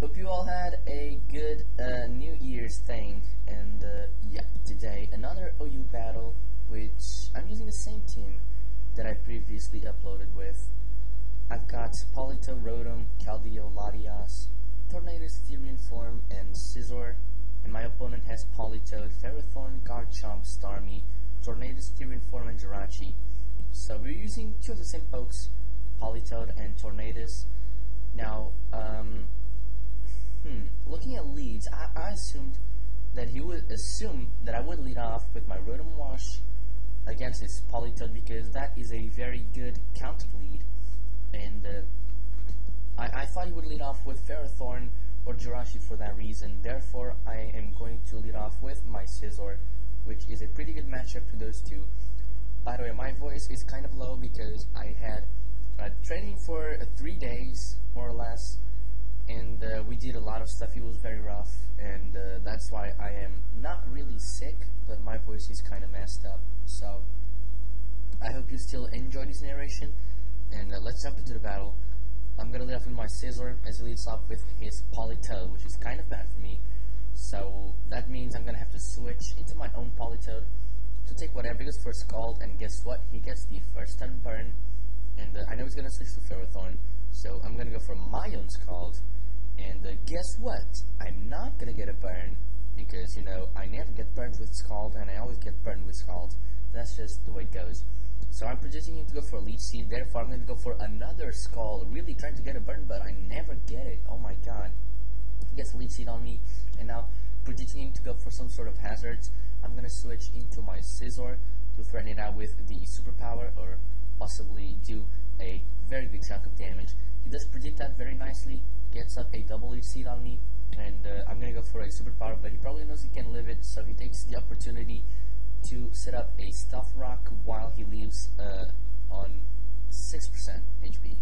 Hope you all had a good New Year's thing, and yeah, today another OU battle, which I'm using the same team that I previously uploaded with. I've got Polito, Rotom, Keldeo, Latias, Tornadus, Therian Form, and Scizor, and my opponent has Politoed, Ferrothorn, Garchomp, Starmie, Tornadus, Therian Form, and Jirachi. So we're using two of the same pokes, Politoed and Tornadus. Now, looking at leads, I assumed that he would assume that I would lead off with my Rotom Wash against his Politoed, because that is a very good counter lead, and I thought he would lead off with Ferrothorn or Jirachi for that reason. Therefore, I am going to lead off with my Scizor, which is a pretty good matchup to those two. By the way, my voice is kind of low because I had training for 3 days, more or less, and we did a lot of stuff. It was very rough, and that's why I am not really sick, but my voice is kind of messed up. So I hope you still enjoy this narration, and let's jump into the battle. I'm going to lead off with my Scizor, as he leads off with his Politoed, which is kind of bad for me. So that means I'm going to have to switch into my own Politoed to take whatever. He goes for Scald, and guess what? He gets the first turn burn, and I know he's going to switch to Ferrothorn, so I'm going to go for my own Scald. And guess what? I'm not going to get a burn, because, you know, I never get burned with Scald, and I always get burned with Scald. That's just the way it goes. So I'm predicting him to go for a Leech Seed, therefore I'm going to go for another Scald, really trying to get a burn, but I never get it. Oh my god. He gets a Leech Seed on me, and now predicting him to go for some sort of hazards, I'm going to switch into my Scizor to threaten it out with the Superpower, or possibly do a very big chunk of damage. He does predict that very nicely, gets up a double Leech Seed on me, and I'm going to go for a Superpower, but he probably knows he can live it, so he takes the opportunity to set up a Stealth Rock while he leaves on 6% HP.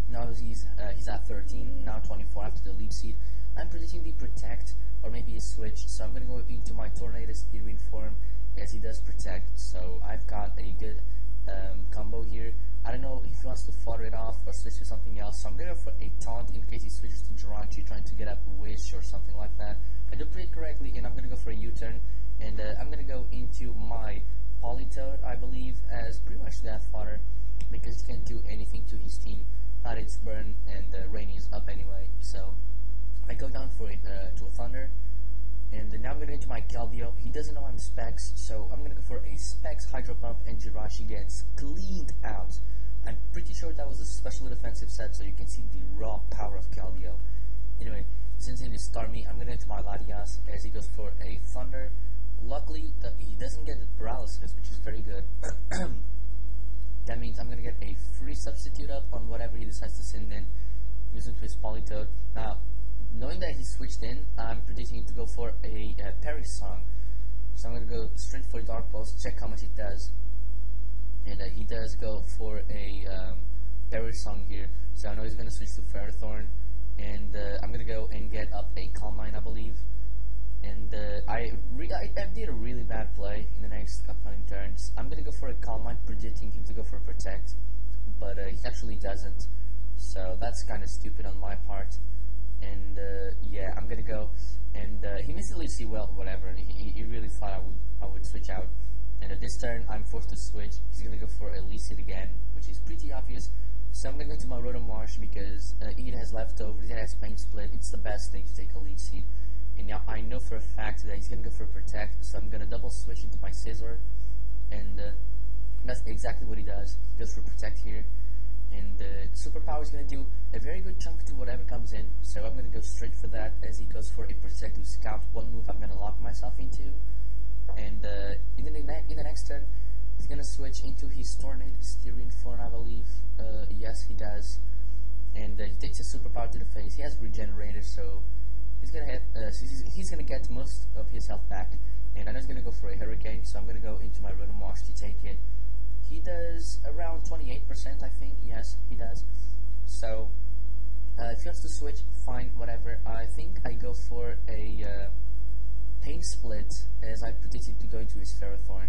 Now he's at 13, now 24 after the Leech Seed. I'm predicting the Protect, or maybe a Switch, so I'm going to go into my Tornadus Therian Form, as he does Protect, so I've got a good combo here. I don't know if he wants to fodder it off or switch to something else, so I'm going to go for a Taunt in case he switches to Jirachi, trying to get up a Wish or something like that. I do predict correctly, and I'm going to go for a U-turn, and I'm going to go into my Politoed, I believe, as pretty much Death Fodder, because he can't do anything to his team. Not its burn, and Rainy is up anyway, so I go down for it to a Thunder. And now I'm going to go into my Keldeo. He doesn't know I'm Specs, so I'm going to go for a Specs Hydro Pump, and Jirachi gets cleaned out. I'm pretty sure that was a special defensive set, so you can see the raw power of Keldeo. Anyway, since it is Starmie, I'm going to go into my Latias, as he goes for a Thunder. Luckily, he doesn't get the Paralysis, which is very good. That means I'm going to get a free substitute up on whatever he decides to send in, using to his Politoed. Now, knowing that he switched in, I'm predicting him to go for a Parry Song. So I'm going to go straight for Dark Pulse, check how much it does. And he does go for a Parry Song here, so I know he's going to switch to Ferrothorn. And I'm going to go and get up a Calm Mind, I believe. And I did a really bad play in the next upcoming turns. I'm going to go for a Calm Mind, predicting him to go for a Protect, but he actually doesn't. So that's kind of stupid on my part. And yeah, I'm gonna go, and he missed the Leech Seed, well, whatever. He really thought I would switch out, and at this turn I'm forced to switch. He's gonna go for a Leech Seed again, which is pretty obvious. So I'm gonna go to my Rotom Wash, because it has leftovers, it has Pain Split. It's the best thing to take a Leech Seed, and now I know for a fact that he's gonna go for Protect, so I'm gonna double switch into my Scizor, and that's exactly what he does. He goes for Protect here. And Superpower is going to do a very good chunk to whatever comes in, so I'm going to go straight for that, as he goes for a Protect to scout what move I'm going to lock myself into. And in the next turn, he's going to switch into his Tornadus Therian Form, I believe. Yes, he does. And he takes a Superpower to the face. He has Regenerator, so he's going to get most of his health back. And I know he's going to go for a Hurricane, so I'm going to go into my Rotom Wash to take it. He does around 28%, I think. Yes, he does. So, if he wants to switch, fine, whatever. I think I go for a Pain Split, as I predicted to go into his Ferrothorn.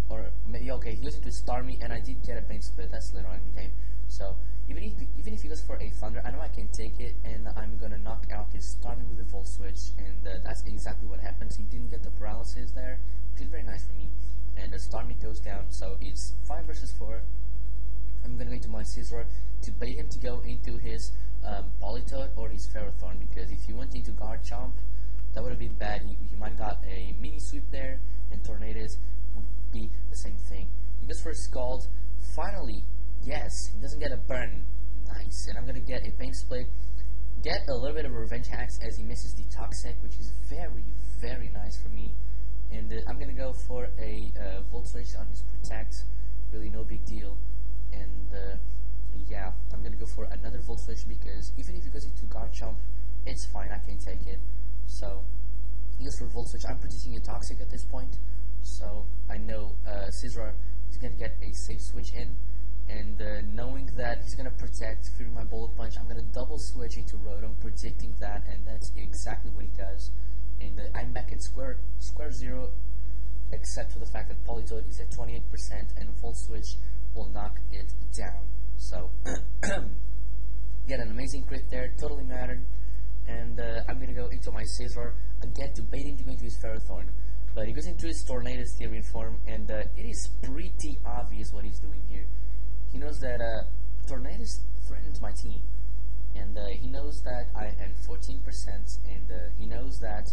Or, maybe, okay, he goes into his Starmie, and I did get a Pain Split. That's later on in the game. So, even if he goes for a Thunder, I know I can take it, and I'm gonna knock out his Starmie with a Volt Switch, and that's exactly what happens. He didn't get the paralysis there, which is very nice for me, and the Starmie goes down, so it's 5 versus 4. I'm gonna go into my Scizor to bait him to go into his Politoed or his Ferrothorn, because if he went into Garchomp, that would have been bad. He might have got a mini sweep there, and Tornadus would be the same thing. He goes for a Scald. Finally, yes, he doesn't get a burn. Nice. And I'm going to get a Pain Split. Get a little bit of a Revenge Hacks as he misses the Toxic, which is very, very nice for me. And I'm going to go for a Volt Switch on his Protect. Really no big deal. And yeah, I'm going to go for another Volt Switch because even if he goes into Garchomp, it's fine, I can take it. So, he goes for Volt Switch. I'm producing a Toxic at this point. So, I know Scizor is going to get a safe switch in. And knowing that he's going to Protect through my Bullet Punch, I'm going to double switch into Rotom, predicting that, and that's exactly what he does. And I'm back at square zero, except for the fact that Politoed is at 28%, and Volt Switch will knock it down. So, get an amazing crit there, totally mattered. And I'm going to go into my Scizor again to bait him to go into his Ferrothorn. But he goes into his Tornadus Therian form, and it is pretty obvious what he's doing here. He knows that Tornadus threatens my team, and he knows that I am 14%, and he knows that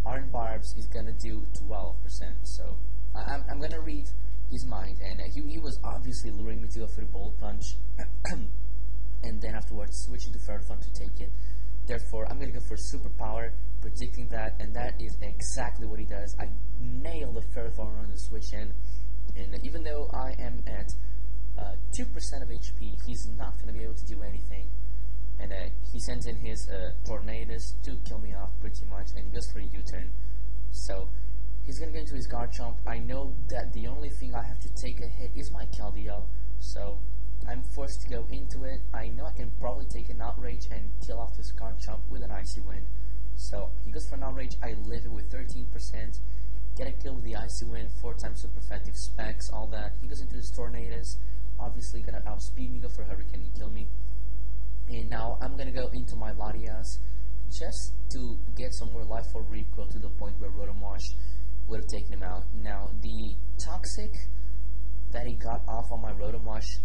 Iron Barbs is going to do 12%. So I'm going to read his mind, and he was obviously luring me to go for the Bullet Punch, and then afterwards switching to Ferrothorn to take it. Therefore, I'm going to go for Superpower, predicting that, and that is exactly what he does. I nail the Ferrothorn on the switch in, and even though I am at 2% of HP, he's not going to be able to do anything. And he sends in his Tornadus to kill me off pretty much, and he goes for a U-turn. So, he's going to get into his Garchomp. I know that the only thing I have to take a hit is my Keldeo, so I'm forced to go into it. I know I can probably take an Outrage and kill off this Garchomp with an Icy Wind. So, he goes for an Outrage. I live it with 13%. Get a kill with the Icy Wind, 4 times super effective specs, all that. He goes into his Tornadus. Obviously gonna outspeed me, go for Hurricane and kill me. And now I'm gonna go into my Latias just to get some more life for recoil to the point where Rotom Wash would have taken him out. Now the Toxic that he got off on my Rotom Wash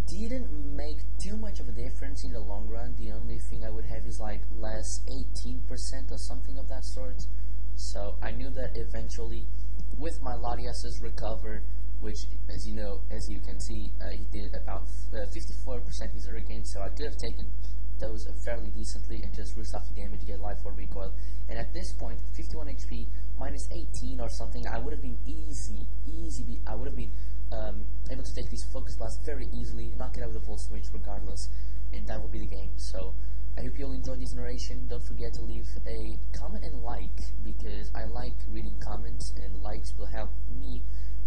didn't make too much of a difference in the long run. The only thing I would have is like less 18% or something of that sort. So I knew that eventually with my Latias's recover, which, as you can see, he did about 54% his Hurricane, so I could have taken those fairly decently and just roost off the damage to get life or recoil. And at this point, 51 HP, minus 18 or something, I would have been I would have been able to take these Focus Blasts very easily, knock it out with a Volt Switch regardless, and that will be the game. So, I hope you all enjoyed this narration. Don't forget to leave a comment and like, because I like reading comments, and likes will help me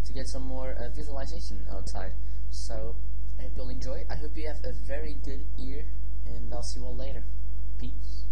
to get some more visualization outside. So, I hope you'll enjoy it. I hope you have a very good ear, and I'll see you all later. Peace.